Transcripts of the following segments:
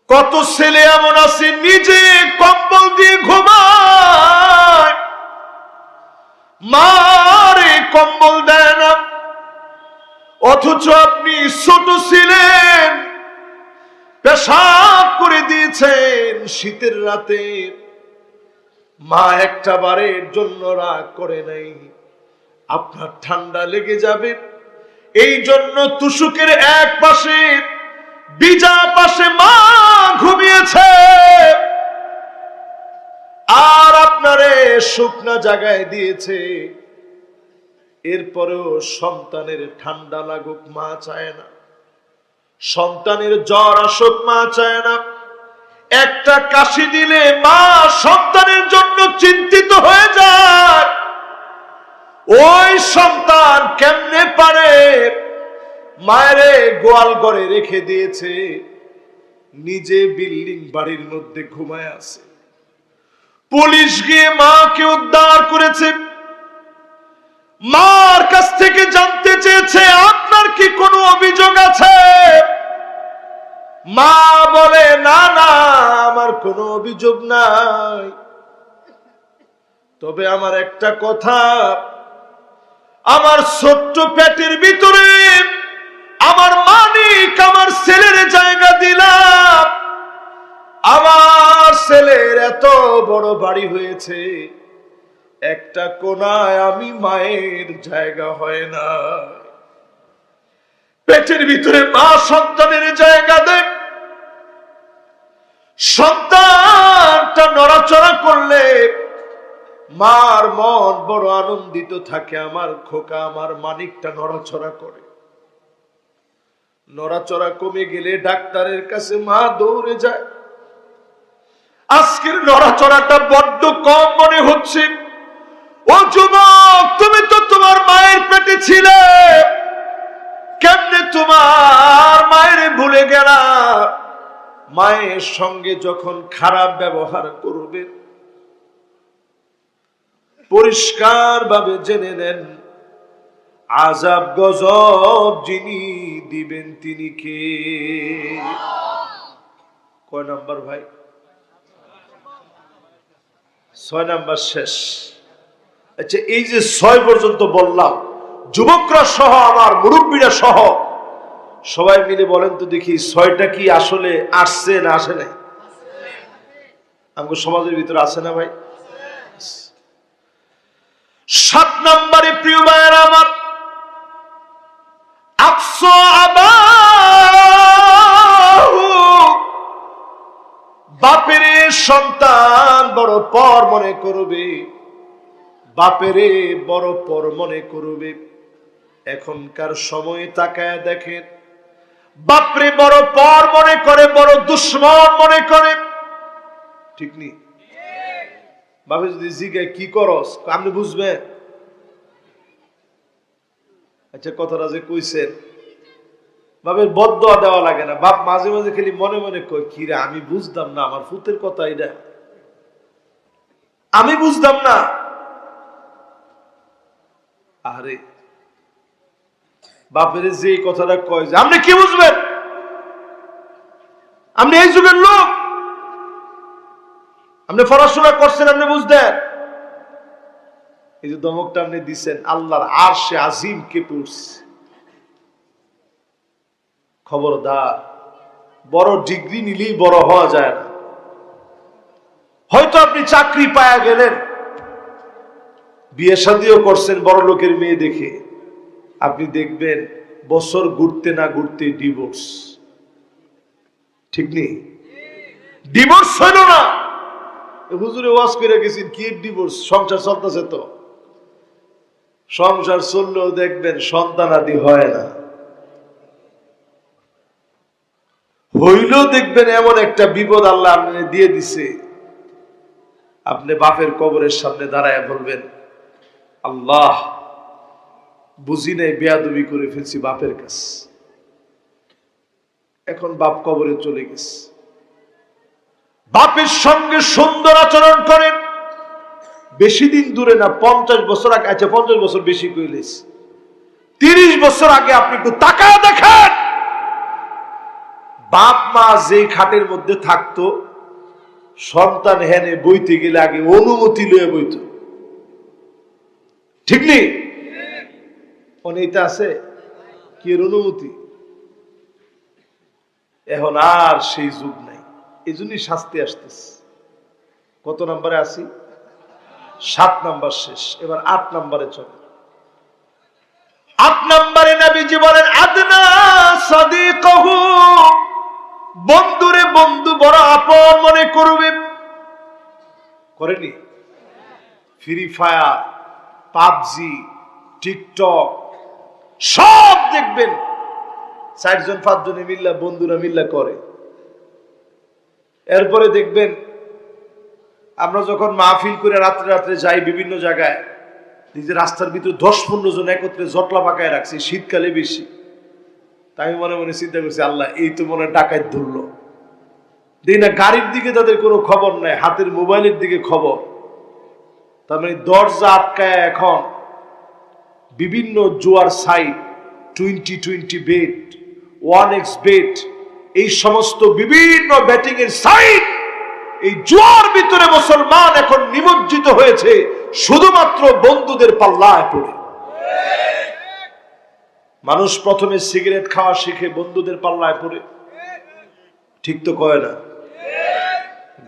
কত ছেলে এমন আছে নিজে কম্বল দিয়ে ঘুমায়, মারে কম্বল দেয় না। অথচ আপনি ছোট ছিলেন, পেশাব করে দিয়েছেন শীতের রাতে, মা একটা বারের জন্য রাগ করে নাই। আপনার ঠান্ডা লেগে যাবে এই জন্য তুষুকের এক পাশে বিজা পাশে মা ঘুমিয়েছে, আর আপনারে শুকনা জায়গায় দিয়েছে। এরপরেও সন্তানের ঠান্ডা লাগুক মা চায় না, সন্তানের জ্বর আসুক মা চায় না। একটা কাশি দিলে মা সন্তানের জন্য চিন্তিত হয়ে যায়। ওই সন্তান কেমনে পারে, মায়েরে গোয়াল ঘরে রেখে দিয়েছে, নিজে বিল্ডিং বাড়ির মধ্যে ঘুমায় আছে। পুলিশ গিয়ে মাকে উদ্ধার করেছে, মার কাছ থেকে জানতে চেয়েছে আপনার কি কোনো অভিযোগ আছে। মা বলে না না, আমার কোনো অভিযোগ নাই, তবে আমার একটা কথা, আমার ছোট্ট পেটের ভিতরে আমার মানিক আমার ছেলের জায়গা দিলাম, আমার ছেলের এত বড় বাড়ি হয়েছে, একটা কোনায় আমি মায়ের জায়গা হয় না। পেটের ভিতরে মা সন্তানের জায়গা দেয়, সন্তানটা নড়াচড়া করলে মার মন বড় আনন্দিত থাকে। আমার খোকা আমার মানিকটা নড়াচড়া করে, নড়াচড়া কমে গেলে ডাক্তারের কাছে মা দৌড়ে যায়। আজকের নড়াচড়াটা বড্ড কম মনে হচ্ছে। ও যুবক, তুমি তো তোমার মায়ের পেটে ছিলে, কেমনে তোমার মায়ের ভুলে গেলা? মায়ের সঙ্গে যখন খারাপ ব্যবহার করবে, পরিষ্কার ভাবে জেনে নেন আযাব গজব যিনি দিবেন তিনি কে। কয় নাম্বার ভাই? 6 নাম্বার শেষ। আচ্ছা, এই যে 6 পর্যন্ত বললাম, যুবকরা সহ আমার মুরব্বীরা সহ সবাই মিলে বলেন তো দেখি 6টা কি আসলে আসছে না আসে নাই? আমাদের সমাজের ভিতরে আছে না ভাই? 7 নম্বরে প্রিয় ভাইয়েরা আমার, আকসা আবাহু, বাপের সন্তান বড় পর মনে করবে, বাপের বড় পর মনে করবে। এখনকার সময়ে তাকায় দেখেন, বাপরে বড় পর মনে করে, বড় দুশ্মন মনে করে। ঠিক নেই? বাপে যদি জিজ্ঞাসা কি করস, আপনি বুঝবেন। আচ্ছা, কথাটা যে কইছেন, বাপের বদদোয়া দেওয়া লাগে না। বাপ মাঝে মাঝে খালি মনে মনে কয়, কি রে আমি বুঝতাম না, আমার ফুতের কথা এটা আমি বুঝতাম না। আরে বাপের যে কথাটা কয় যে আপনি কি বুঝবেন, আপনি এই যুগের লোক, আপনি পড়াশোনা করছেন, আপনি বুঝতেন। এই যে দমকটা আপনি দিচ্ছেন, আল্লাহর আরশে আজিম কেঁপে উঠছে। খবরদার, বড় ডিগ্রি নিলেই বড় হওয়া যায় না। হয়তো আপনি চাকরি পায়া গেলেন, বিয়ে শাদীও করছেন বড় লোকের মেয়ে দেখে, আপনি দেখবেন বছর ঘুরতে না ঘুরতে ডিভোর্স। ঠিক নেই? ডিভোর্স হইল না, হুজুরে ওয়াজ করে গেছেন, কি ডিভোর্স? সংসার চলতেছে তো, সংসার চললেও দেখবেন সন্তানাদি হয় না, হইলেও দেখবেন এমন একটা বিপদ আল্লাহ আপনি দিয়ে দিছে, আপনি বাপের কবরের সামনে দাঁড়ায় বলবেন, আল্লাহ বুঝি নাই, বেয়াদবি করে ফেলছি বাপের কাছে, এখন বাপ কবরে চলে গেছে। বাপের সঙ্গে সুন্দর আচরণ করেন। বেশি দিন দূরে না, 50 বছর আগে, আচ্ছা 50 বছর বেশি কইলেস, 30 বছর আগে আপনি একটু তাকায় দেখেন, বাপ মা যেই খাটের মধ্যে থাকতো, সন্তান হেনে বইতে গেলে আগে অনুমতি লয়ে বইত, ঠিক নেই? অনেকটা আছে কি অনুমতি? এখন আর সেই যুগ নাই, এই জন্যই শাস্তি আসতেছে। কত নম্বরে আসি? 7 নম্বর শেষ, এবার 8 নম্বরে চলে। 8 নম্বরে নবীজি বলেন আদনা সাদিকাহু, বন্ধুরে বন্ধু বড় আপন মনে করবে। করেনি? ফ্রি ফায়ার, পাবজি, টিকটক সব দেখবেন 4 জন 5 জনে মিল্লা, বন্ধুরা মিল্লা করে। এরপরে দেখবেন আমরা যখন মাহফিল করে রাত্রে রাত্রে যাই বিভিন্ন জায়গায়, নিজের রাস্তার ভিতরে 10-15 জন একত্রে জটলা পাকায় রাখছি, শীতকালে বেশি। তাই আমি মনে মনে চিন্তা করছি, আল্লাহ এই তো মনে ডাকাত ধরলো। দেখি না গাড়ির দিকে তাদের কোনো খবর নাই, হাতের মোবাইলের দিকে খবর। তার মানে দরজা আটকায় এখন বিভিন্ন জুয়ার সাইট, 20 বেট, 1x বেট, এই সমস্ত বিভিন্ন ব্যাটিং এর সাইট, এই জুয়ার ভিতরে মুসলমান এখন নিমজ্জিত হয়েছে শুধুমাত্র বন্ধুদের পাল্লায় পড়ে। মানুষ প্রথমে সিগারেট খাওয়া শিখে বন্ধুদের পাল্লায় পড়ে, ঠিক তো কয় না?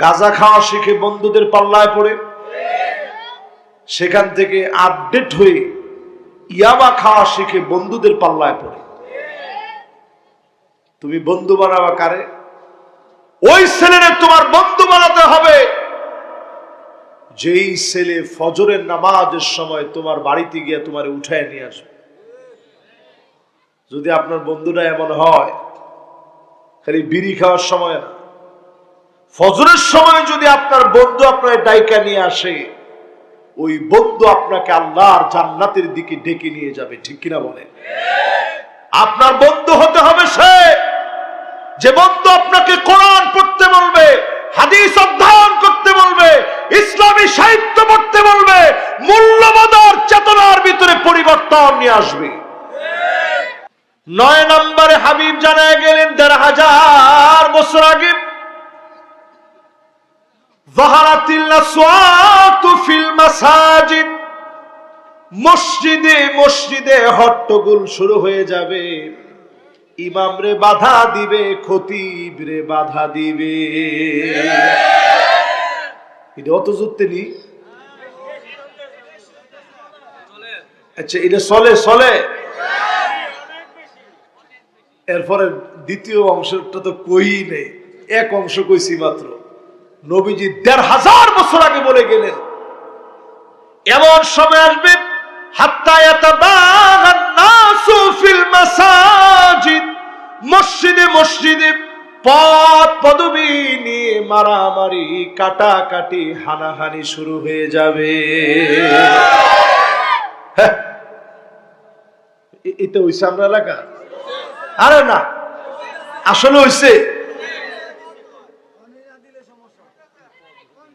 গাঁজা খাওয়া শিখে বন্ধুদের পাল্লায় পড়ে, সেখান থেকে আপডেট হয়ে ইয়াবা খাওয়া শিখে বন্ধুদের পাল্লায় পড়ে। তুমি বন্ধু বানাবা কারে? ওই ছেলেরে তোমার বন্ধু বানাতে হবে যেই ছেলে ফজরের নামাজের সময় তোমার বাড়িতে গিয়ে তোমারে উঠায় নিয়ে আসবে। যদি আপনার বন্ধুরা এমন হয় খালি বিড়ি খাওয়ার সময় না, ফজরের সময় যদি আপনার বন্ধু আপনার ডাইকা নিয়ে আসে, ওই বন্ধু আপনাকে আল্লাহর জান্নাতের দিকে ডেকে নিয়ে যাবে, ঠিক কিনা বলেন? আপনার বন্ধু হতে হবে সে যে বন্ধু আপনাকে কোরআন পড়তে বলবে, হাদিস অধ্যয়ন করতে বলবে, ইসলামী সাহিত্য পড়তে বলবে, মূল্যবোধের চেতনার ভিতরে পরিবর্তন নিয়ে আসবে। 9 নম্বরে হাবিব জানায় গেলেন 1500 বছর আগে, যাহারাতিল আসওয়াতু ফিল মাসাজিদ, মসজিদে মসজিদে হট্টগোল শুরু হয়ে যাবে। ইমাম রে বাধা দিবে, খতিব রে বাধা দিবে। এটা অত জুড়তে নি, আচ্ছা এটা চলে চলে। এরপরে দ্বিতীয় অংশটা তো কই নেই, এক অংশ কইছি মাত্র। নবীজি 1500 বছর আগে বলে গেলেন এমন সময় আসবে হাত্তা ইয়াতাবাগান নাসু ফিল মাসাজিদ, মসজিদে মসজিদে পদ পদবী নিয়ে মারামারি, কাটাকাটি, হানাহানি শুরু হয়ে যাবে। এটা হইছে আমরা এলাকা? আরে না, আসলে হইছে।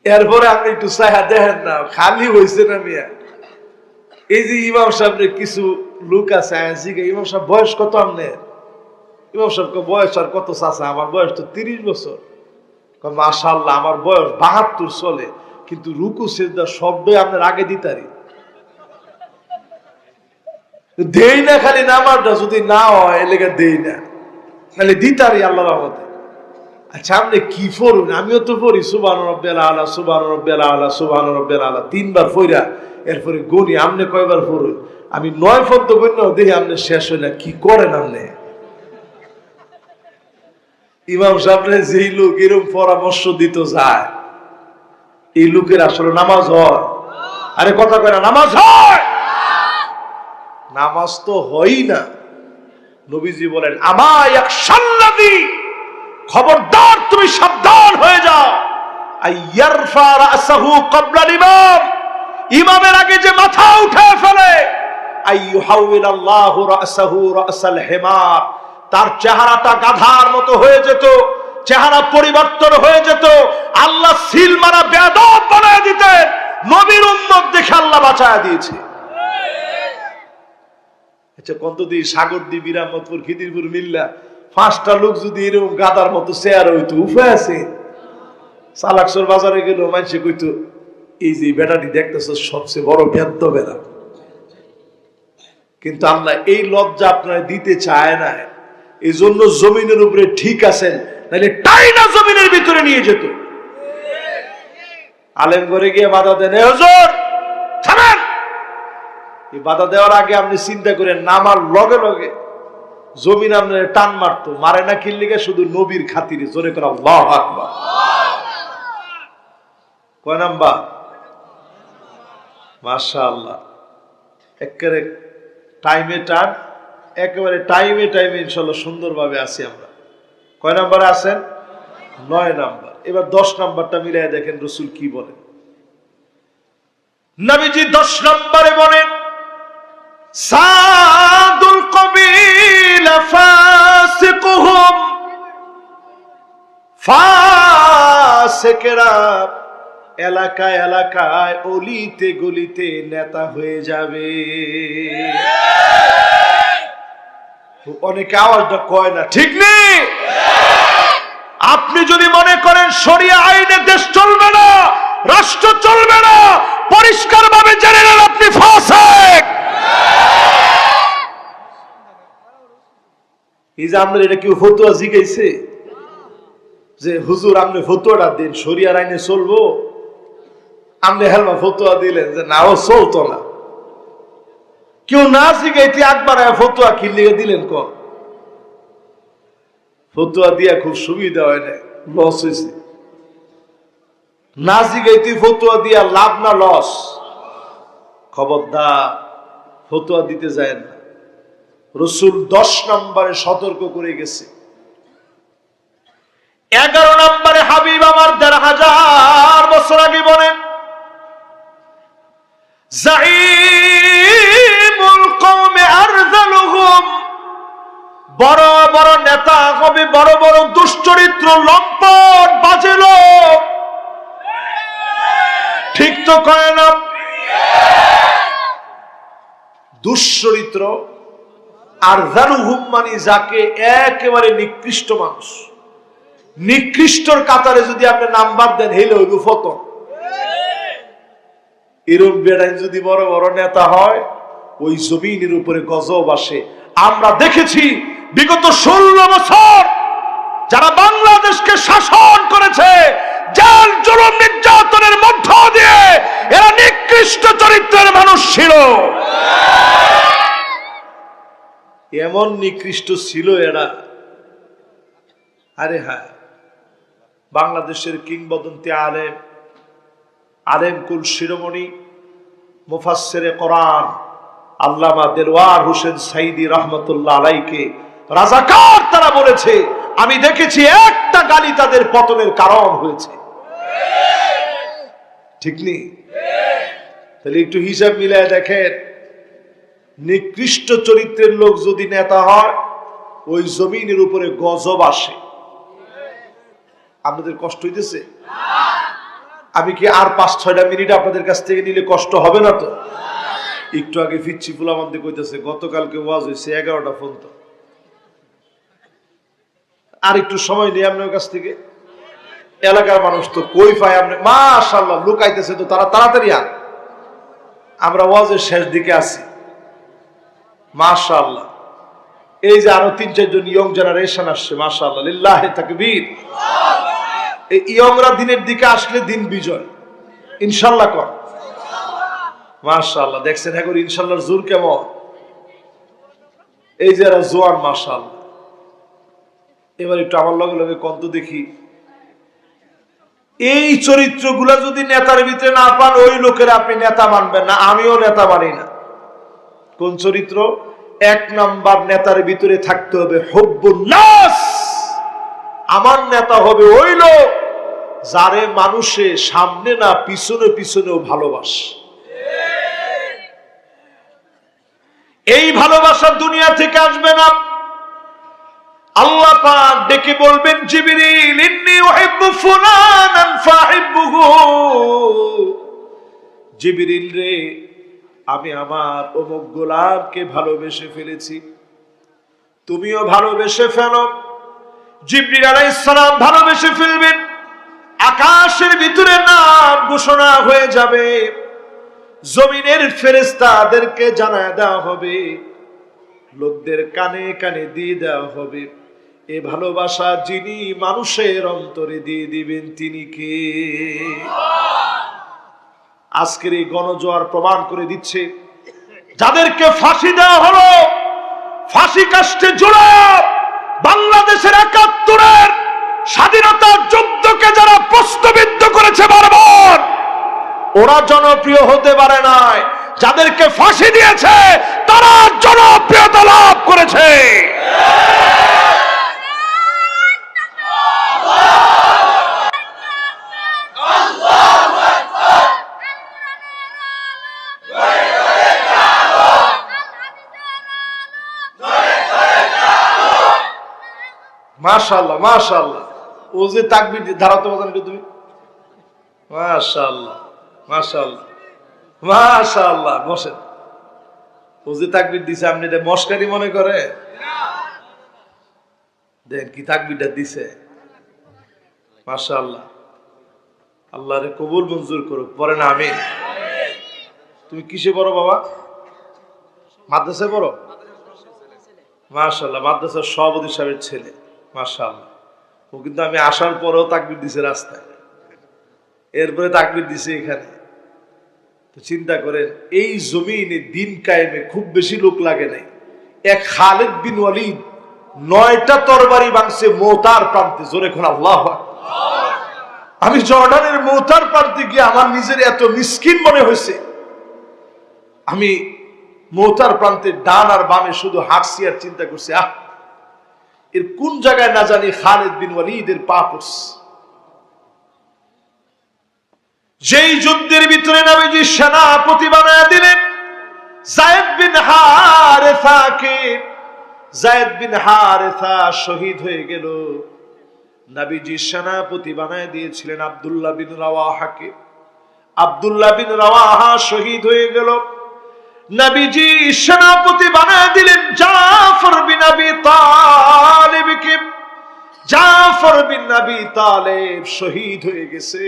এরপরে আপনি একটু চাহা দেখেন না, খালি হয়েছে না মিয়া। এই যে ইমাম সাহেবের কিছু লোক আছে, ইমাম সাহেব বয়স কত? আপনার ইমাম সাহেবকে বয়স আর কত? চাচা আমার বয়স তো 30 বছর। মাশাআল্লাহ আমার বয়স 72 চলে, কিন্তু রুকু সিজদা শব্দই আপনার আগে দিতারি দেই না, খালি নামাজটা যদি না হয় এলাকা দেই না, খালি দিতারি আল্লাহর রহমতে। আচ্ছা আপনি কি পড়ুন? আমিও তো পড়ি সুবহান রাব্বিয়াল আলা, সুবহান রাব্বিয়াল আলা, সুবহান রাব্বিয়াল আলা 3 বার পড়া এরপরে গনি। আপনি কয়বার পড়ুন? আমি 9 পর্যন্ত গণ্য দেখি আপনি শেষ হয় না। কি করেন আপনি? ইমাম সাহেবরে যেই লোক এরকম পরামর্শ দিত যায়, এই লোকের আসলে নামাজ হয়? আরে কথা কয় না, নামাজ হয়? নামাজ তো হয়ই না। নবীজি বলেন আমা ইয়াকশাল্লাযী, খবরদার তুমি সাবধান হয়ে যাও, আইয়ারফা রাসাহু ক্বাবলা ইমাম, ইমামের আগে যে মাথা উঠায় ফেলে, আইয়ুহাউইলাল্লাহু রাসাহু রাসাল হিমার, তার চেহারাটা গাধার মতো হয়ে যেত, চেহারা পরিবর্তন হয়ে যেত, আল্লাহ সিল মারা বেয়াদব বানায় দিতেন। নবীর উম্মত দেখে আল্লাহ বাঁচায় দিয়েছে। আচ্ছা কত দি সাগর দি বিরামতপুর খিদিরপুর মিল্লা 5টা লোক যদি এরকম গাদার মতো চেয়ার হইতো, উপায় আছে? চালাকসর বাজারে গেল, মানুষে কইতো এই যে বেটাটি দেখতেছ সবচেয়ে বড় বেদ্য বেড়া। কিন্তু আল্লাহ এই লজ্জা আপনারা দিতে চায় না, এই জন্য জমিনের উপরে ঠিক আছেন, নাহলে টাইনা জমিনের ভিতরে নিয়ে যেত। আলেম ঘরে গিয়ে বাধা দেন, হুজুর থামেন। এই বাধা দেওয়ার আগে আপনি চিন্তা করেন, নামার লগে লগে জমিন আপনার টান মারতো, মারে না কিল্লিগে শুধু নবীর খাতিরে। জোরে করে আল্লাহু আকবার। কয় নাম্বার? মাশাআল্লাহ, একেবারে টাইমে টান, একেবারে টাইমে টাইমে ইনশাল্লাহ সুন্দরভাবে আছি আমরা। কয় নাম্বারে আছেন? 9 নাম্বার। এবার 10 নাম্বারটা মিলাই দেখেন রাসূল কি বলেন। নবীজি 10 নম্বরে বলেন, সাদুল কবিলা ফাসিকুহুম, ফাসিকরা এলাকায় এলাকায় অলিতে গলিতে নেতা হয়ে যাবে। অনেকে আওয়াজটা কয় না, ঠিক নেই? আপনি যদি মনে করেন শরিয়া আইনে দেশ চলবে না, রাষ্ট্র চলবে না, পরিষ্কার ভাবে জেনে নেন আপনি ফাসিক। এই যে আপনার এটা কেউ ফতোয়া জিগাইছে যে হুজুর আপনি ফতোয়াটা দিন, শরিয়ার আইনে চলবো? আপনি হেলমা ফতোয়া দিলেন যে না, ও চলতো না। কেউ না জিগাইতে একবার ফতোয়া কি লিখে দিলেন? কোন ফতোয়া দিয়া খুব সুবিধা হয় না, লস হয়েছে। না জিগাইতে ফতোয়া দিয়া লাভ না লস? খবরদার ফতোয়া দিতে যায় না। রাসূল 10 নম্বরে সতর্ক করে গেছে। 11 নম্বরে হাবিব আমার 1500 বছর আগে বলেন, জাইমুল কওমে আরযালুহুম, বড় বড় নেতা হবে বড় বড় দুশ্চরিত্র, লম্পট, বাজে লোক। ঠিক তো কয় না? দুশ্চরিত্র আরযালুহুম মানে যাকে একেবারে নিকৃষ্ট মানুষ। নিকৃষ্টর কাতারে যদি আপনি নাম্বার দেন, হেলে হইব ফতন। এরকম বেড়াই যদি বড় বড় নেতা হয়, ওই জমিনের উপরে গজব আসে। আমরা দেখেছি বিগত 16 বছর যারা বাংলাদেশকে শাসন করেছে, জেল জুলুম নির্যাতনের মধ্য দিয়ে এরা নিকৃষ্ট চরিত্রের মানুষ ছিল। এমন নিকৃষ্ট ছিল এরা। আরে হ্যাঁ, বাংলাদেশের কিংবদন্তি আলেম, আলেম কুল শিরোমণি, মুফাসসিরে কোরআন আল্লামা দেলওয়ার হোসেন সাইদি রহমতুল্লাহ আলাইকে রাজাকার তারা বলেছে, আমি দেখেছি একটা গালি তাদের পতনের কারণ হয়েছে। ঠিক নেই? তাহলে একটু হিসাব মিলায় দেখেন, নিকৃষ্ট চরিত্রের লোক যদি নেতা হয়, ওই জমিনের উপরে গজব আসে। আপনাদের কষ্ট হইতেছে? আমি কি আর 5-6টা মিনিট আপনাদের কাছ থেকে নিলে কষ্ট হবে না তো? একটু আগে ফিরছি, ফুলামন্দি কইতেছে গতকালকে ওয়াজ হয়েছে 11টা ফোন। তো আর একটু সময় নিয়ে আপনার কাছ থেকে, এলাকার মানুষ তো কই পায় আপনি, মাশাআল্লাহ লুকাইতেছে তো তারা তাড়াতাড়ি আন। আমরা ওয়াজের শেষ দিকে আছি, মাশাআল্লাহ। এই যে আরো 3-4 জন ইয়ং জেনারেশন আসছে, মাশাআল্লাহ, লিল্লাহি তাকবীর। এই ইয়ংরা দিনের দিকে আসলে দিন বিজয় ইনশাআল্লাহ কর। মাশাআল্লাহ, দেখছেন এখন ইনশাআল্লাহর জোর কেমন। এই যে এরা জোয়ান, মাশাআল্লাহ। এবার একটু আমার লগে লগে কন্ত দেখি, এই চরিত্রগুলা যদি নেতার ভিতরে না পান, ওই লোকের আপনি নেতা মানবেন না। আমিও নেতা মানি না। কোন চরিত্র? 1 নাম্বার নেতার ভিতরে থাকতে হবে হুব্বুন নাস। আমার নেতা হবে ওই লোক যারে মানুষে সামনে না পিছনে পিছনেও ভালোবাসে। এই ভালোবাসা দুনিয়া থেকে আসবে না। আল্লাহ পাক ডেকে বলবেন, জিবরিল ইন্নী উহিব্বু ফুলানান ফাহিব্বুহু। জিবরিল রে, আমি আমার অমুক গোলামকে ভালোবেসে ফেলেছি, তুমিও ভালোবেসে ফেলো, জিবরিল আলাইহিস সালাম ভালোবেসে ফেলবেন, আকাশের ভিতরে নাম ঘোষণা হয়ে যাবে, জমিনের ফেরেশতাদেরকে জানায় দেওয়া হবে, লোকদের কানে কানে দিয়ে দেওয়া হবে, এ ভালোবাসা যিনি মানুষের অন্তরে দিয়ে দিবেন তিনি কে? আজকের এই গণজোয়ার প্রমাণ করে দিচ্ছে, যাদেরকে ফাঁসি দেওয়া হলো, ফাঁসি কাষ্ঠে জোড়া বাংলাদেশের ৭১-এর স্বাধীনতার যুদ্ধকে যারা প্রশ্নবিদ্ধ করেছে বারবার, ওরা জনপ্রিয় হতে পারে নাই, যাদেরকে ফাঁসি দিয়েছে তারা জনপ্রিয়তা লাভ করেছে। মাশাআল্লাহ মাশাআল্লাহ, ও যে তাকবীর ধারাতে বাজান তুমি, মাশাআল্লাহ মাশাআল্লাহ মাশাআল্লাহ। বসেন, ও যে তাকবীর দিছে আপনি এটা মস্কারি মনে করে? দেন কি তাকবীরটা দিছে, মাশাআল্লাহ। আল্লাহরে কবুল মঞ্জুর করুক, পড়েন আমিন। তুমি কিসে পড়ো বাবা? মাদ্রাসায় পড়ো? মাশাআল্লাহ, মাদ্রাসার সভাপতি সাহেবের ছেলে, মাশাআল্লাহ। ও কিন্তু আমি আসার পরেও তাকবীর দিছে রাস্তায়, এরপরে তাকবীর দিছে এখানে। তো চিন্তা করেন, এই জমিনে দিন কায়েমে খুব বেশি লোক লাগে নাই। এক খালিদ বিন ওয়ালিদ 9টা তরবারি ভাঙছে মওতার প্রান্তে। জোরে কোন আল্লাহু আকবার। আমি জর্ডানের মওতার প্রান্তে গিয়ে আমার নিজের এত মিসকিন মনে হয়েছে, আমি মওতার প্রান্তে ডান আর বামে শুধু হাঁটছি আর চিন্তা করছি, এর কোন জায়গায় না জানি খালিদ বিন ওয়ালিদের পা পড়ছে। যেই যুদ্ধের ভিতরে নবীজি সেনাপতি বানায় দিলেন যায়েদ বিন হারেসাকে, যায়েদ বিন হারেসা শহীদ হয়ে গেল। নবীজি সেনাপতি বানায় দিয়েছিলেন আব্দুল্লাহ বিন রাওয়াহাকে, আব্দুল্লাহ বিন রাওয়াহা শহীদ হয়ে গেল। নবীজি সেনাপতি বানায় দিলেন জাফর বিন আবি তালেবকে, জাফর বিন আবি তালেব শহীদ হয়ে গেছে।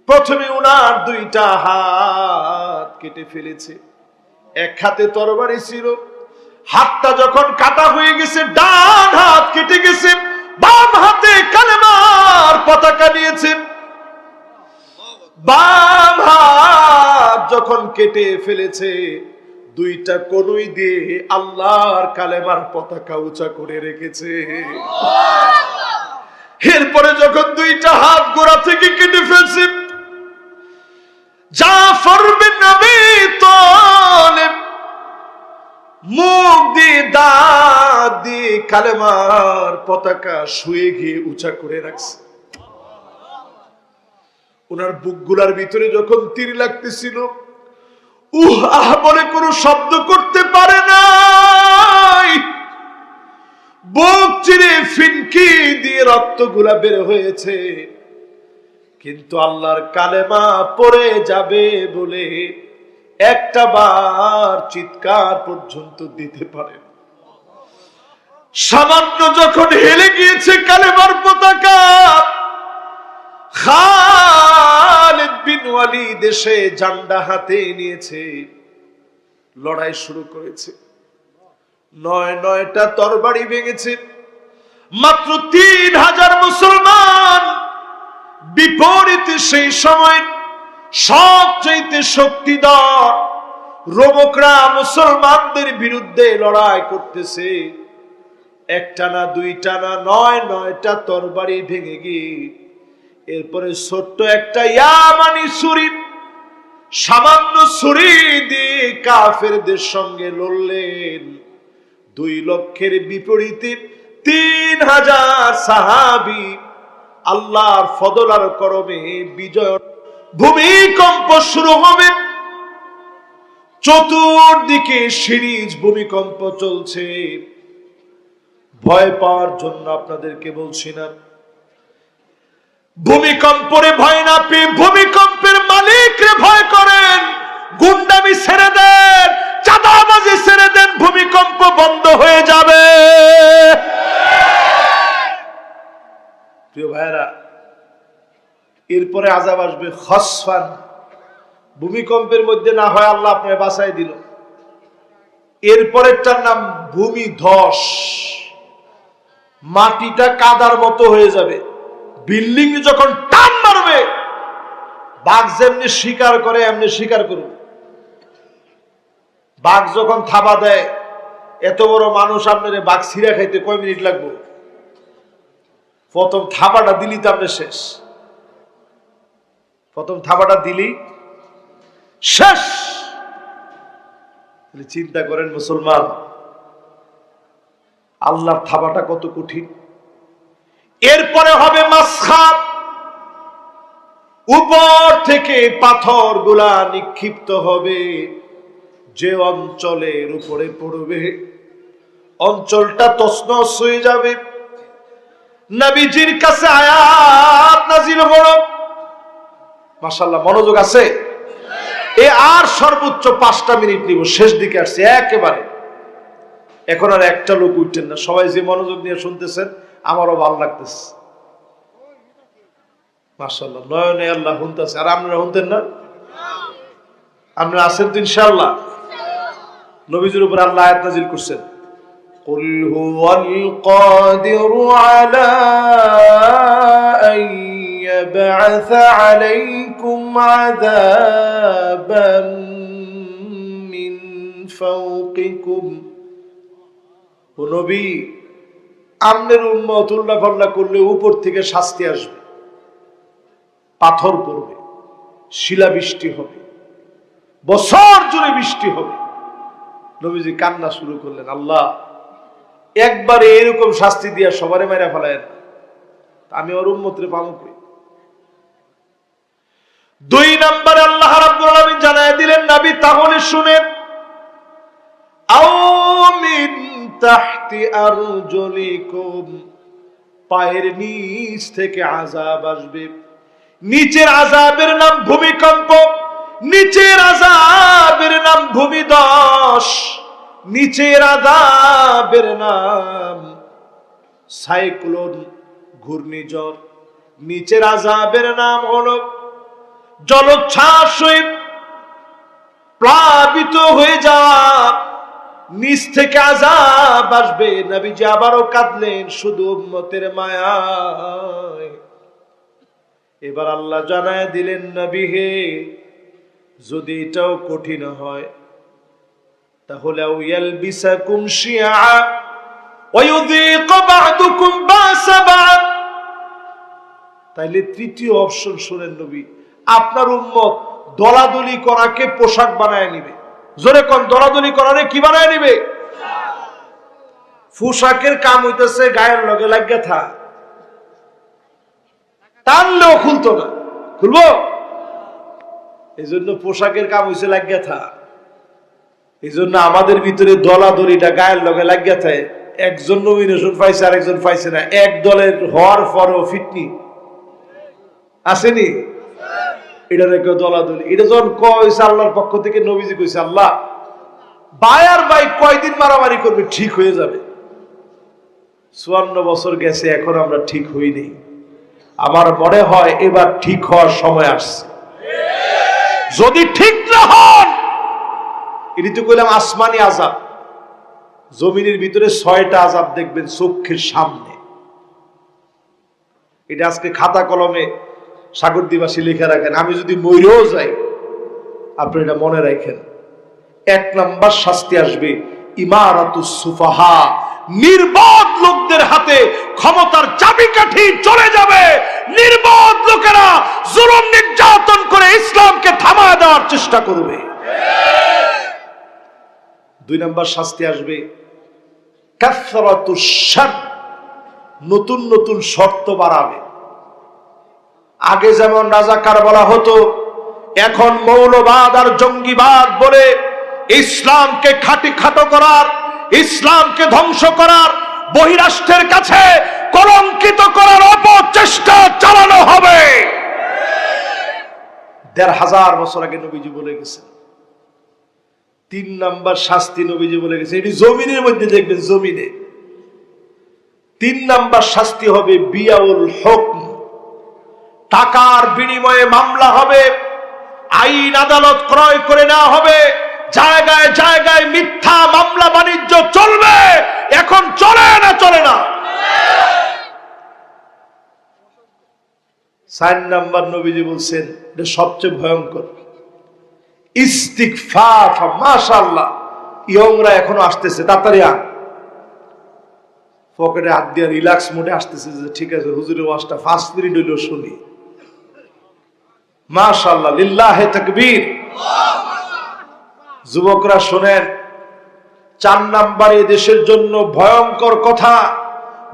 প্রথমে উনার 2টা হাত কেটে ফেলেছে, এক হাতে তরবারি ছিল, হাতটা যখন কাটা হয়ে গেছে ডান হাত কেটে গেছে, বাম হাতে কালেমার পতাকা নিয়েছে। বাম হাত যখন কেটে ফেলেছে, 2টা কনুই দিয়ে আল্লাহর কালেমার পতাকা উঁচা করে রেখেছে। এরপরে যখন 2টা হাত গোড়া থেকে কেটে ফেলছে, জাফর বিন আবি তালেব মুখ দিয়ে দাঁত দিয়ে কালেমার পতাকা শুয়ে গিয়ে উঁচা করে রাখছে। ওনার বুকগুলার ভিতরে যখন তীর লাগতেছিল, বলে কোনো শব্দ করতে পারে নাই, বুক চিরে ফিনকি দিয়ে রক্তগুলা বের হয়েছে, কিন্তু আল্লাহর কালেমা পড়ে যাবে বলে একটা বার চিৎকার পর্যন্ত দিতে পারে। সামান্য যখন হেলে গিয়েছে কালেমার পতাকা, খালিদ বিন ওয়ালিদ এসে ঝান্ডা হাতে নিয়েছে, লড়াই শুরু করেছে। 9টা তরবারি ভেঙেছে, মাত্র 3000 মুসলমান। বিপরীতে সেই সময় সবচেয়ে শক্তিধর রোমকরা মুসলমানদের বিরুদ্ধে লড়াই করতেছে। একটা না 2টা না 9টা তরবারি ভেঙে গিয়ে এরপরে ছোট্ট একটা ইয়ামানি ছুরি, সামান্য ছুরি দিয়ে কাফেরদের সঙ্গে লড়লেন। 2 লক্ষের বিপরীতে 3000 সাহাবী আল্লাহর ফদল আর করমে বিজয়। ভূমিকম্প শুরু হবে, চতুর্দিকে সিরিজ ভূমিকম্প চলছে। ভয় পাওয়ার জন্য আপনাদেরকে বলছি না, ভূমিকম্পরে ভয় না পেয়ে ভূমিকম্পের মালিকরে ভয় করেন। গুন্ডামি ছেড়ে দেন, চাঁদাবাজি ছেড়ে দেন, ভূমিকম্প বন্ধ হয়ে যাবে। প্রিয় ভাইরা, এরপরে আযাব আসবে খসফান, ভূমিকম্পের মধ্যে না হয় আল্লাহ আপনাকে বাঁচাই দিল। এরপরেরটার নাম ভূমিধস, মাটিটা কাদার মতো হয়ে যাবে। বিল্ডিং যখন টান মারবে, বাঘ যেমনি শিকার করে এমনি শিকার করবে। বাঘ যখন থাবা দেয়, এত বড় মানুষ আপনার বাঘ ছিঁড়া খাইতে কয় মিনিট লাগবে? প্রথম থাবাটা দিলি তো আপনি শেষ। প্রথম থাবাটা দিলি শেষ। চিন্তা করেন মুসলমান, আল্লাহর থাবাটা কত কঠিন। এরপরে হবে মাসখাত, উপর থেকে পাথর গুলা নিক্ষিপ্ত হবে, যে অঞ্চলের উপরে পড়বে অঞ্চলটা তছনছ হয়ে যাবে। নবীজির কাছে আয়াত নাযিল হলো, মাশাআল্লাহ মনোযোগ আছে। আর সর্বোচ্চ 5টা মিনিট নিব, শেষ দিকে আসছে একেবারে। এখন আর একটা লোক উঠছেন না, সবাই যে মনোযোগ নিয়ে শুনতেছেন আমারও ভালো লাগতেছে। মাশাআল্লাহ, নয়নে আল্লাহ শুনতেছে। আর আপনারা শুনতেন না? আপনারা আছেন তো ইনশাআল্লাহ? নবীজির উপর আল্লাহ আয়াত নাযিল করছেন, কুল হুয়াল কাদিরু আলা আন ইয়াবআসা আলাইকুম আযাবাম মিন ফাওকিকুম। ও নবী, আপনার উম্মত উল্লাফাল্লা করলে উপর থেকে শাস্তি আসবে, পাথর পড়বে, শিলাবৃষ্টি হবে, বছর জুড়ে বৃষ্টি হবে। নবীজি কান্না শুরু করলেন, আল্লাহ একবারে এরকম শাস্তি দিয়া সবারে মেরে ফেলেন, আমি ওর উম্মতরে পাবো কই? 2 নম্বরে আল্লাহ রাব্বুল আলামিন জানায় দিলেন, নবী তাহলে শুনেন, আও মিন তাহতি আরজুলিকুম, পায়ের নিচ থেকে আযাব আসবে। নিচের আযাবের নাম ভূমিকম্প, নিচের আযাবের নাম ভূমিধস, নিচের আযাবের নাম সাইক্লোন, ঘূর্ণিঝড়, নিচের আযাবের নাম হলো জলোচ্ছ্বাস হয়ে প্লাবিত হয়ে যাওয়া। নিচ থেকে আযাব আসবে। নবীজি আবারও কাঁদলেন শুধু উম্মতের মায়ায়। এবার আল্লাহ জানায় দিলেন, নবী হে, যদি এটাও কঠিন হয় তাহলে ইয়ালবিসাকুম শিয়া ওয়া ইউযীকু বা'দুকুম বা'সা বা'দ। তাইলে তৃতীয় অপশন শুনেন নবী, আপনার উম্মত দলাদলি করাকে পোশাক বানায় নিবে। জোরে কোন, দলাদলি করারে কি বানায় নিবে? পোশাকের কাম হইতেছে গায়ের লগে লাগিয়া থা, টানলেও খুলতো না, খুলবো? এই জন্য পোশাকের কাম হইছে লাগিয়া থা। এই জন্য আমাদের ভিতরে দলাদলিটা গায়ের লগে লাগিয়া থাকে। একজন নমিনেশন পাইছে আর একজন পাইছে না, এক দলের হওয়ার পরও ফিটনি আসেনি। এটা কেউ দলাদলি, এটা যখন কইছে আল্লাহর পক্ষ থেকে, নবীজি কইছে, আল্লাহ ভাই আর ভাই কয়দিন মারামারি করবে, ঠিক হয়ে যাবে। 54 বছর গেছে, এখন আমরা ঠিক হইনি। আমার মনে হয় এবার ঠিক হওয়ার সময় আসছে। যদি ঠিক না হন, এটি তো কইলাম আসমানি আযাব, জমিনের ভিতরে 6টা আযাব দেখবেন চোখের সামনে। এটা আজকে খাতা কলমে সাগরদ্বীপবাসী লিখে রাখেন। আমি যদি মরেও যাই, আপনি এটা মনে রাখেন। 1 নম্বর শাস্তি আসবে ইমারাতুস সুফাহা, নির্বোধ লোকদের হাতে ক্ষমতার চাবিকাঠি চলে যাবে। নির্বোধ লোকেরা জুলুম নির্যাতন করে ইসলামকে থামায় দেওয়ার চেষ্টা করবে। 2 নম্বর শাস্তি আসবে কাসরাতুশ শার, নতুন নতুন শর্ত বাড়াবে। আগে যেমন রাজাকার বলা হতো, এখন মৌলবাদ আর জঙ্গিবাদ বলে ইসলামকে খাটো করার, ইসলামকে ধ্বংস করার, বহিরাষ্ট্রের কাছে কলঙ্কিত করার অপচেষ্টা চালানো হবে। 1500 বছর আগে নবীজি বলে গেছেন, 3 নাম্বার শাস্তি নবীজি বলে গেছে, এটি জমিনের মধ্যে দেখবেন, জমিনে 3 নাম্বার শাস্তি হবে বিয়াউল হুকম, টাকার বিনিময়ে মামলা হবে, আইন আদালত ক্রয় করে নেওয়া হবে, জায়গায় জায়গায় মিথ্যা মামলা বাণিজ্য চলবে। এখন চলে না চলে না? 4 নাম্বার নবীজি বলছেন, এটা সবচেয়ে ভয়ঙ্কর, ইস্তিগফার। মাশাআল্লাহ, ইয়ংরা এখনো আসতেছে, তাড়াতাড়ি আন, পকেটে হাত দিয়ে রিল্যাক্স মোডে আসতেছে যে ঠিক আছে হুজুরের ওয়াজটা 5 মিনিট হইলেও শুনি। মাশাআল্লাহ, লিল্লাহে তাকবীর। যুবকরা শোনেন, 4 নাম্বারে দেশের জন্য ভয়ঙ্কর কথা।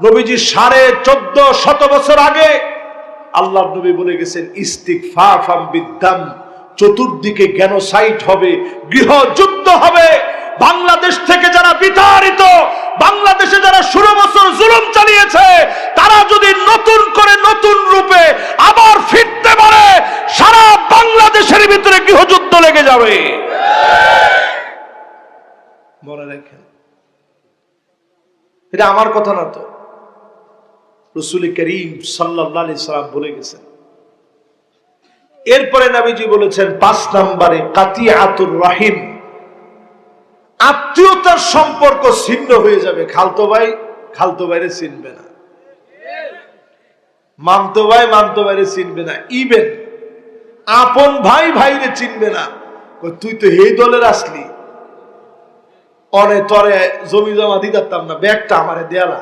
নবীজি 1450 বছর আগে আল্লাহর নবী বলে গেছেন, ইস্তিগফার বিদ্দাম, চতুর্দিকে গ্যানোসাইড হবে, গৃহযুদ্ধ হবে। বাংলাদেশ থেকে যারা বিতাড়িত, বাংলাদেশে যারা 16 বছর জুলুম চালিয়েছে, তারা যদি নতুন করে নতুন রূপে আবার ফিরতে পারে, সারা বাংলাদেশের ভিতরে গৃহযুদ্ধ লেগে যাবে। মনে রাখেন, এটা আমার কথা না তো, রাসূল করিম সাল্লাল্লাহু আলাইহি সাল্লাম বলে গেছেন। এরপরে নবীজি বলেছেন 5 নম্বরে কাতিয়াতুর রহিম, আত্মীয়তার সম্পর্ক ছিন্ন হয়ে যাবে। খালতো ভাই খালতো ভাইরে চিনবে না, মামতো ভাই মামতো ভাইরে চিনবে না, ইভেন আপন ভাই ভাইরে চিনবে না। তুই তো এই দলের আসলি, অনে তরে জমি জমা দিতাম না, ব্যাগটা আমারে দেয়ালা,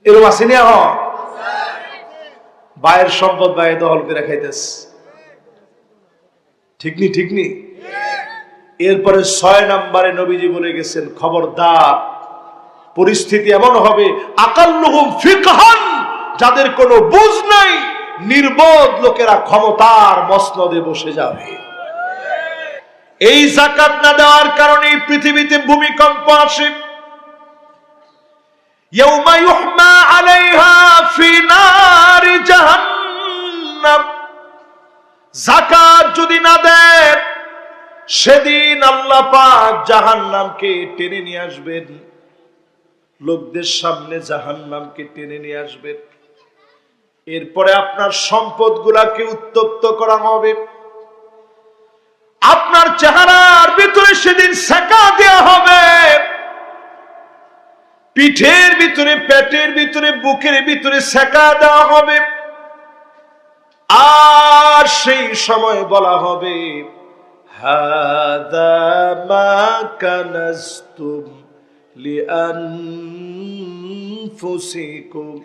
এরকম আসেনি। ভাইয়ের সম্পদ ভাই দখল করে খাইতেস, ঠিক নি? ঠিক নি? এরপরে 6 নম্বরে নবীজি বলে গেছেন, খবরদার, পরিস্থিতি এমন হবে আকাল্লুহুম ফিকহান, যাদের কোনো বুঝ নাই, নির্বোধ লোকেরা ক্ষমতার মসনদে বসে যাবে। এই যাকাত না দেওয়ার কারণে পৃথিবীতে ভূমিকম্প আসে। ইয়াউমা ইউহমা আলাইহা ফি নারি জাহান্নাম, যাকাত যদি না দেন, সেদিন আল্লাহ পাক জাহান্নামকে টেনে নিয়ে আসবেন, লোকদের সামনে জাহান্নামকে টেনে নিয়ে আসবেন। এরপরে আপনার সম্পদগুলাকে উত্তপ্ত করা হবে, আপনার চেহারার ভিতরে সেদিন সেকা দেওয়া হবে, পিঠের ভিতরে, পেটের ভিতরে, বুকের ভিতরে সেকা দেওয়া হবে। আর সেই সময় বলা হবে, হাদা মা কানাস্তুম লিআনফুসিকুম,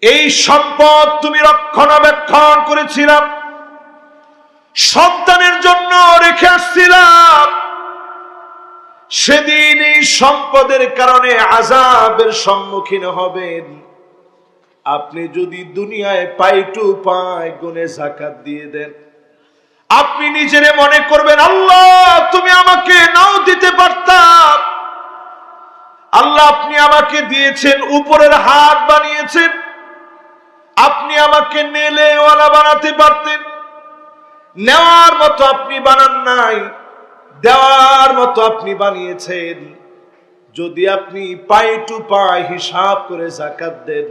এই সম্পদ তুমি রক্ষণাবেক্ষণ করেছিলাম, সন্তানের জন্য রেখে আসছিলাম, সেদিন এই সম্পদের কারণে আযাবের সম্মুখীন হবেন। আপনি যদি দুনিয়ায় পাই টু পাই গুনে যাকাত দিয়ে দেন, আপনি নিজেরে মনে করবেন, আল্লাহ তুমি আমাকে নাও দিতে পারতাম, আল্লাহ আপনি আমাকে দিয়েছেন, উপরের হাত বানিয়েছেন, আপনি আমাকে নেলেওয়ালা বানাতে পারতেন, নেওয়ার মতো আপনি বানান নাই, দেওয়ার মতো আপনি বানিয়েছেন। যদি আপনি পাই টু পাই হিসাব করে যাকাত দেন,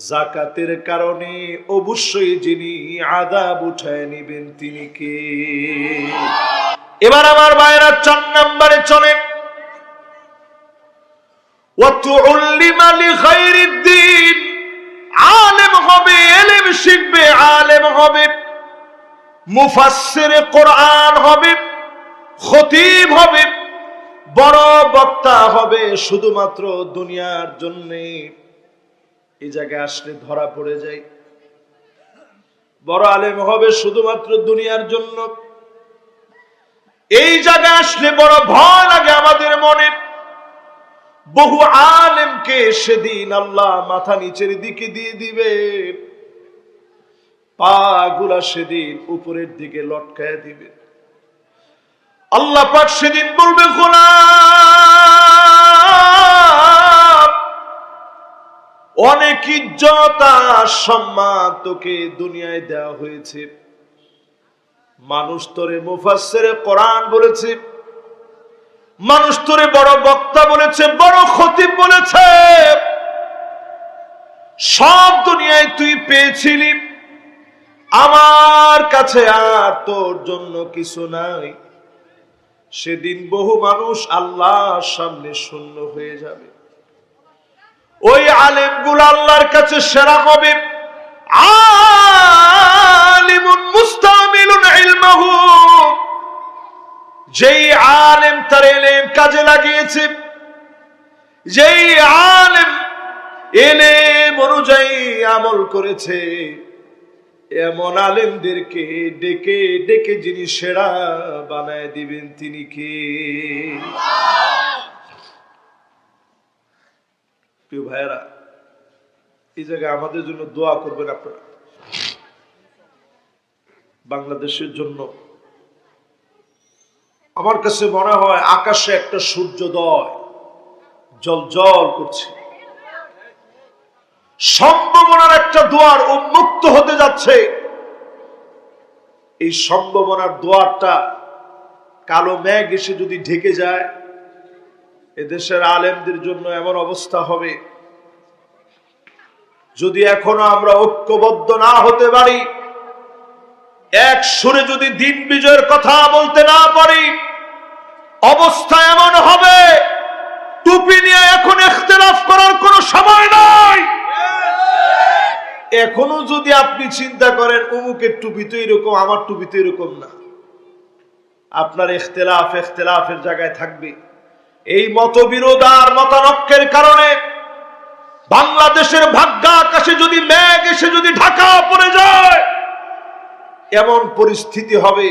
যাকাতের কারণে অবশ্যই যিনি আযাব উঠায় নেবেন তিনি কে? এবার আমার ভাইরা 4 নম্বরে চলেন, ওয়াতুল্লিমা লিগাইরিদ দ্বীন, আলেম হবে, ইলম শিখবে, আলেম হবে, মুফাসসির কোরআন হবে, খতিব হবে, বড় বক্তা হবে, শুধুমাত্র দুনিয়ার জন্য। এই জায়গায় আসলে ধরা পড়ে যায়, বড় আলেম হবে শুধুমাত্র দুনিয়ার জন্য। এই জায়গায় আসলে বড় ভয় লাগে আমাদের মনে। বহু আলেমকে সেদিন আল্লাহ মাথা নিচের দিকে দিয়ে দিবে, পা গুলা সেদিন উপরের দিকে লটকায় দিবে। আল্লাহ পাক সেদিন বলবে, গোলাম, অনেক ইজ্জত আর সম্মান তোকে দুনিয়ায় দেওয়া হয়েছে, মানুষ তোরে মুফাসসিরে কোরআন বলেছে, মানুষ তোরে বড় বক্তা বলেছে, বড় খতিব বলেছে। সব দুনিয়ায় তুই পেয়েছিলি, আমার কাছে আর তোর জন্য কিছু নাই। সেদিন বহু মানুষ আল্লাহর সামনে শূন্য হয়ে যাবে। ওই আলেমগুলো আল্লাহর কাছে সেরা হবে। আলিমুন মুস্তামিলুন ইলমাহু, যেই আলেম তার ইলম কাজে লাগিয়েছে, যেই আলেম ইলম অনুযায়ী আমল করেছে, এমন আলেমদেরকে ডেকে ডেকে যিনি সেরা বানায় দিবেন তিনি কে? প্রিয় ভাইয়েরা, এই জায়গায় আমাদের জন্য দোয়া করবেন আপনারা, বাংলাদেশের জন্য। আমার কাছে মনে হয় আকাশে একটা সূর্যোদয় জ্বলজ্বল করছে, সম্ভাবনার একটা দুয়ার উন্মুক্ত হতে যাচ্ছে। এই সম্ভাবনার দুয়ারটা কালো মেঘ এসে যদি ঢেকে যায়, এদেশের আলেমদের জন্য এমন অবস্থা হবে, যদি এখনো আমরা ঐক্যবদ্ধ না হতে পারি, এক সুরে যদি দিন বিজয়ের কথা বলতে না পারি, অবস্থা এমন হবে টুপি নিয়ে এখন ইখতিলাফ করার কোনো সময় নাই। এখনো যদি আপনি চিন্তা করেন অমুকের টুপি তো এরকম, আমার টুপি তো এরকম না, আপনার ইখতিলাফের জায়গায় থাকবে। এই মতবিরোধ আর মতানক্যের কারণে বাংলাদেশের ভাগ্যাকাশে যদি মেঘ এসে যদি ঢাকা পড়ে যায়, এমন পরিস্থিতি হবে,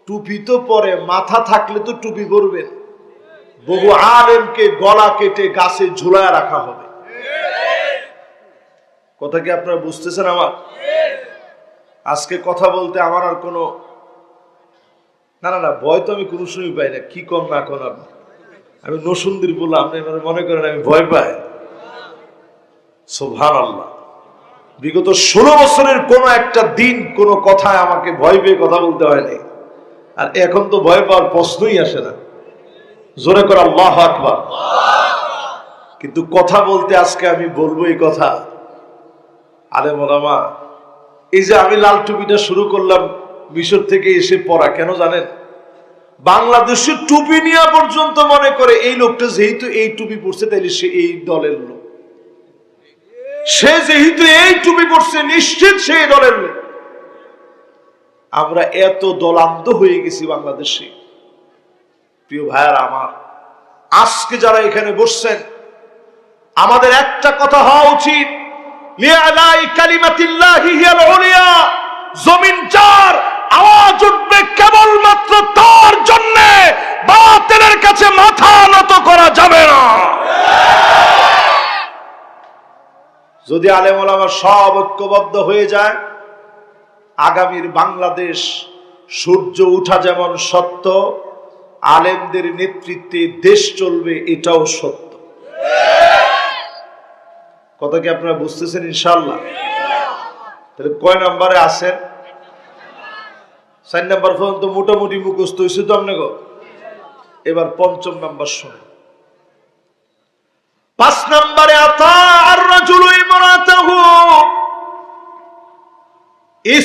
টুপি তো পরে, মাথা থাকলে তো টুপি করবেন, বহু আলেমকে গলা কেটে গাছে ঝুলায় রাখা হবে। কথা কি আপনারা বুঝতেছেন আমার? আজকে কথা বলতে আমার আর কোনো না ভয় তো আমি কোনো সময় পাই না। কি কম না কোন আমি নসুন্দির বললাম, আপনি মনে করেন আমি ভয় পাই? সুবহানাল্লাহ। বিগত 16 বছরের কোন একটা দিন কোন কথায় আমাকে ভয় পেয়ে কথা বলতে হয়নি, আর এখন তো ভয় পাওয়ার প্রশ্নই আসে না। জোরে করে আল্লাহু আকবার। কিন্তু কথা বলতে আজকে আমি বলবো এই কথা, আলেম ওলামা, এই যে আমি লাল টুপিটা শুরু করলাম মিশর থেকে এসে পড়া, কেন জানেন? বাংলাদেশের টুপি নিয়ে পর্যন্ত মনে করে এই লোকটা যেহেতু এই টুপি পরছে তাইলে সে এই দলের লোক, সে যেহেতু এই টুপি পরছে নিশ্চিত সে এই দলের লোক। আমরা এত দলান্ধ হয়ে গেছি বাংলাদেশে। প্রিয় ভাইয়ারা আমার, আজকে যারা এখানে বসছেন, আমাদের একটা কথা হওয়া উচিত, লিআলাই কালিমাতিল্লাহি হিয়াল উলিয়া, জমিন যার আওয়াজ উঠবে কেবলমাত্র তার জন্য, বাতিলের কাছে মাথা নত করা যাবে না। যদি আলেম ওলামা সব ঐক্যবদ্ধ হয়ে যায়, আগামীর বাংলাদেশ সূর্য উঠা যেমন সত্য, আলেমদের নেতৃত্বে দেশ চলবে এটাও সত্য। কথা কি আপনারা বুঝতেছেন? ইনশাআল্লাহ। তাহলে কয় নম্বরে আছেন? 4 নম্বর পর্যন্ত মোটামুটি মুখস্থ হয়েছে তো আপনাকে। এবার 5ম নম্বর শুনে। 5 নম্বরে আতা আর রাজুলু ইমরাতাহু,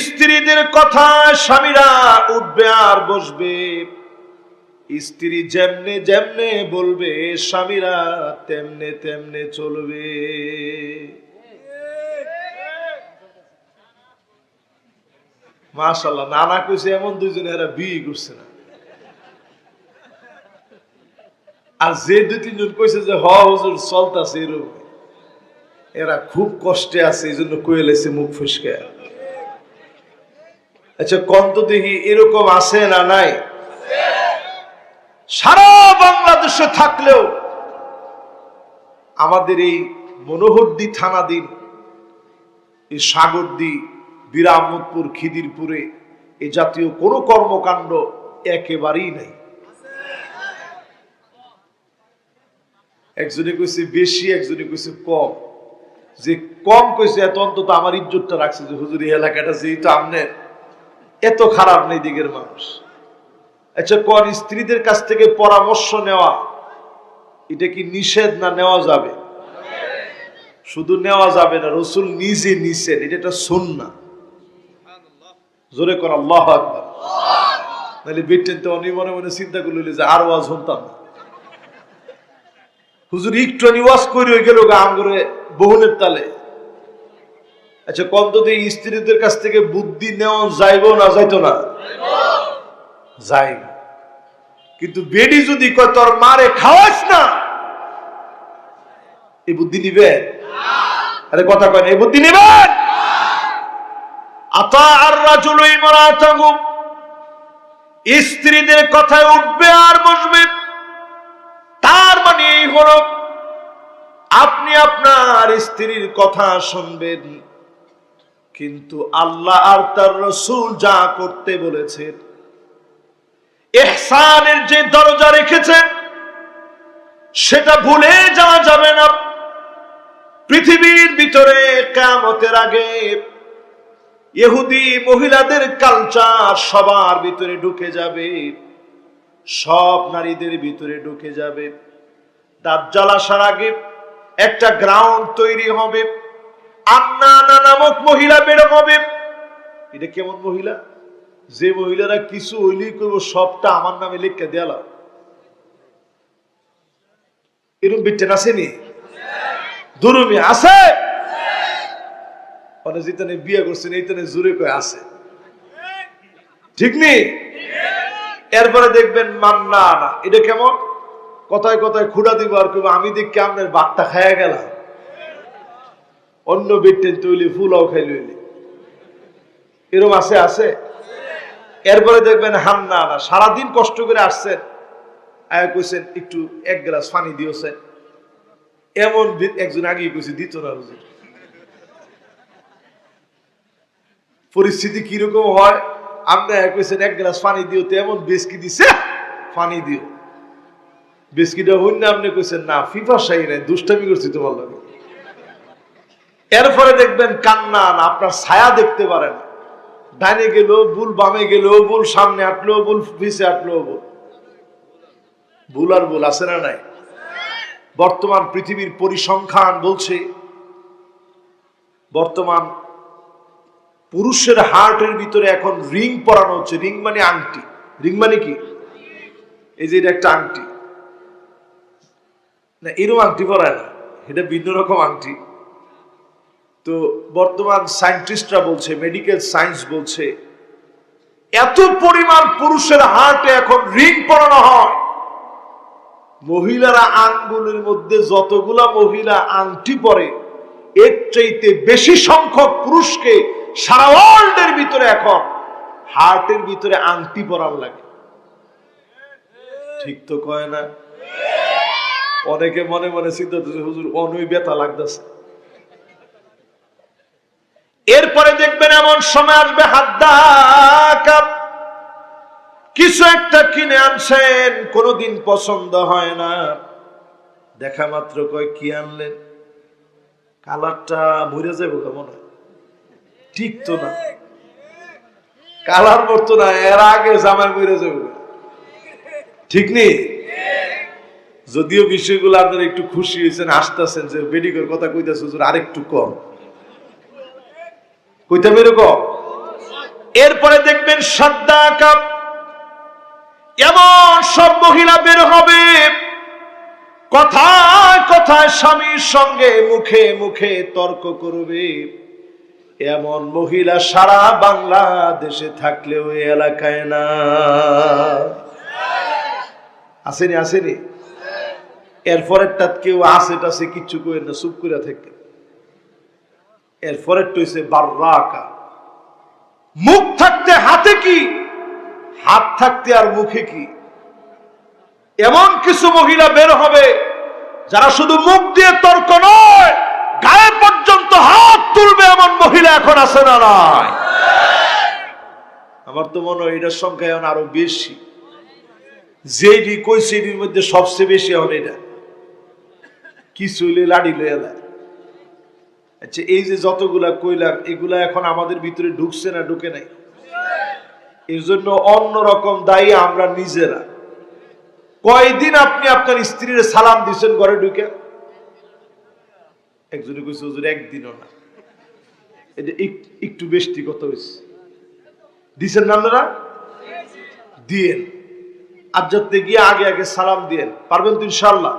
স্ত্রীদের কথা স্বামীরা উঠবে আর বসবে, স্ত্রী যেমনে যেমনে বলবে স্বামীরা তেমনে তেমনে চলবে। মাশাআল্লাহ, নানা কইছে এমন দুইজনে এরা বিয়ে করছে না, আর যে 2-3 জন কইছে যে হ হুজুর চলতেছে এরকম, এরা খুব কষ্টে আছে, এই জন্য কয়ে লেছে মুখ ফসকে। আচ্ছা কোন তো দেখি এরকম আছে না নাই? সারা বাংলাদেশে থাকলেও আমাদের এই মনোহরদী থানাধীন এই সাগরদী, বিরামতপুর, খিদিরপুরে এই জাতীয় কোনো কর্মকাণ্ড একেবারেই নাই। একজনে কইছে বেশি, একজনে কইছে কম। যে কম কইছে এত অন্তত আমার ইজ্জতটা রাখছে যে হুজুর এই এলাকাটা যেহেতু আমনের, এত খারাপ নেই দিকের মানুষ। আচ্ছা কোন স্ত্রীদের কাছ থেকে পরামর্শ নেওয়া এটা কি নিষেধ না নেওয়া যাবে? শুধু নেওয়া যাবে না, রাসূল নিজে নিছেন, এটা একটা সুন্নাহ। জোরে কোন আল্লাহু আকবার। নাহলে বিটেন তো অনি মনে মনে চিন্তা করলে যে আর ওয়াজ শুনতাম না, হুজুর একটু ওয়াজ করে গেল গাম করে বহুনের তালে। আচ্ছা কোন তো স্ত্রীদের কাছ থেকে বুদ্ধি নেওয়া যাইবো না যাইতো না? যাই। কিন্তু বেডি যদি কয় তোর মারে খাওয়াস না, এই বুদ্ধি নিবে? আরে কথা কয় না, এই বুদ্ধি নিবে? আতা আর রাজুল ইমরাতাহু, স্ত্রীদের কথায় উঠবে আর বসবে। তার মানে এই হলো আপনি আপনার স্ত্রীর কথা শুনবেন, কিন্তু আল্লাহ আর তার রাসূল যা করতে বলেছেন, ইহসানের যে দরজা রেখেছেন সেটা ভুলে যাওয়া যাবে না। পৃথিবীর ভিতরে কিয়ামতের আগে ইহুদি মহিলাদের কালচার সবার ভিতরে ঢুকে যাবে, সব নারীদের ভিতরে ঢুকে যাবে। দাজ্জাল আসার আগে একটা গ্রাউন্ড তৈরি হবে, আন্নানা নামক মহিলা বের হবে। এটা কেমন মহিলা? যে মহিলারা কিছু হইলেই করবো সবটা আমার নামে লিখে দেয়ালা। এরকম বিটেন আসেনি? দুরুমি আছে? যেখানে বিয়ে করছেন এইখানে জুড়ে কয়ে আছে, ঠিক নেই? এরপরে দেখবেন মান্না না, এটা কেমন? কথায় কথায় খুঁড়া দিব আর কেউ আমি দেখি আপনার বাঘটা খাইয়া গেলাম। অন্য বিটেন তৈলি ফুলাও খাইল, এরকম আছে? আছে। এরপরে দেখবেন হান্না না, সারাদিন কষ্ট করে আসছেন, আয়া কইছেন একটু এক গ্লাস পানি দিয়েছেন, এমন একজন আগেই কইছে দিত না। হুজুর পরিস্থিতি কিরকম হয়? আপনি কইছেন এক গ্লাস পানি দিও, তো এমন বেসকি দিছে পানি দিও। বেসকিটা হইন না, আপনি কইছেন না ফিফা শাহী নাই, দুষ্টামি করছি তোমার লাগে। এরপরে দেখবেন কান্না না, আপনার ছায়া দেখতে পারে না, ডাইনে গেল বুল, বামে গেল বুল, সামনে হাঁটলো বুল, পিছে হাঁটলো বুল। ভুল আর ভুল আছে না নাই? বর্তমান পৃথিবীর পরিসংখ্যান বলছে বর্তমান পুরুষের হার্টের ভিতরে এখন রিং পরানো হচ্ছে। রিং মানে আংটি। রিং মানে কি? এই যে এটা একটা আংটি না, এরকম আংটি পরায় না, এটা ভিন্ন রকম আংটি। তো বর্তমান সায়েন্টিস্টরা বলছে, মেডিকেল সায়েন্স বলছে এত পরিমাণ পুরুষের হার্টে এখন রিং পরানো হয়, মহিলারা আঙ্গুলের মধ্যে যতগুলা মহিলা আংটি পরে এর চাইতে বেশি সংখ্যক পুরুষকে সারা ওয়ার্ল্ডের ভিতরে এখন হার্টের ভিতরে আংটি পরার লাগে। ঠিক তো কয় না? অনেকে মনে মনে চিন্তা করছে হুজুর অনই ব্যথা লাগতেছে। এরপরে দেখবেন এমন সময় আসবে হাদ্দাকা, কিছু একটা কিনে আনছেন, কোনোদিন পছন্দ হয় না, দেখা মাত্র কয় কি আনলেন, কালারটা মরে যাবো কেমন হয়, ঠিক তো না, কালার মরতো না, এর আগে জামাই মরে যাবো, ঠিক নেই? যদিও বিষয়গুলো আপনারা একটু খুশি হয়েছেন, আসতেছেন যে বেডিকের কথা কইতেছে হুজুর আরেকটু কম কইতে এরকম। এরপরে দেখবেন সাদ্দাকা, এমন সব মহিলা বের হবে, কথায় কথায় স্বামীর সঙ্গে মুখে মুখে তর্ক করবে। এমন মহিলা সারা বাংলাদেশে থাকলেও এই এলাকায় না। আসেনি? আসেনি? এরপরেরটা কেউ আসে টাসে কিচ্ছু করেন না, চুপ করে থাকে। এরপরেরটা হইছে বাররাকা, মুখ থাকতে হাতে কি, হাত থাকতে আর মুখে কি। এমন কিছু মহিলা বের হবে যারা শুধু মুখ দিয়ে তর্ক নয়, গায়ে পর্যন্ত হাত তুলবে, এমন মহিলা এখন আছে না নাই? আমার তো মনে হয় এটার সংখ্যা এখন আরো বেশি। যেটি কইছে এটির মধ্যে সবচেয়ে বেশি এখন এটা কিছু হইলে লাড়ি লইয়া দেয়। আচ্ছা এই যে যতগুলা কইলাম এগুলা এখন আমাদের ভিতরে ঢুকছে না ঢুকে নাই? এর জন্য অন্যরকম দায়ী আমরা নিজেরা। কয়দিন আপনি আপনার স্ত্রীর সালাম দিচ্ছেন ঘরে ঢুকে? একজনে কইছে হুজুর একদিনও না। এটা একটু ব্যক্তিগত হয়েছে। দিচ্ছেন না আপনারা? দিয়েন। আর যাতে গিয়ে আগে আগে সালাম দিয়েন, পারবেন তো ইনশাআল্লাহ।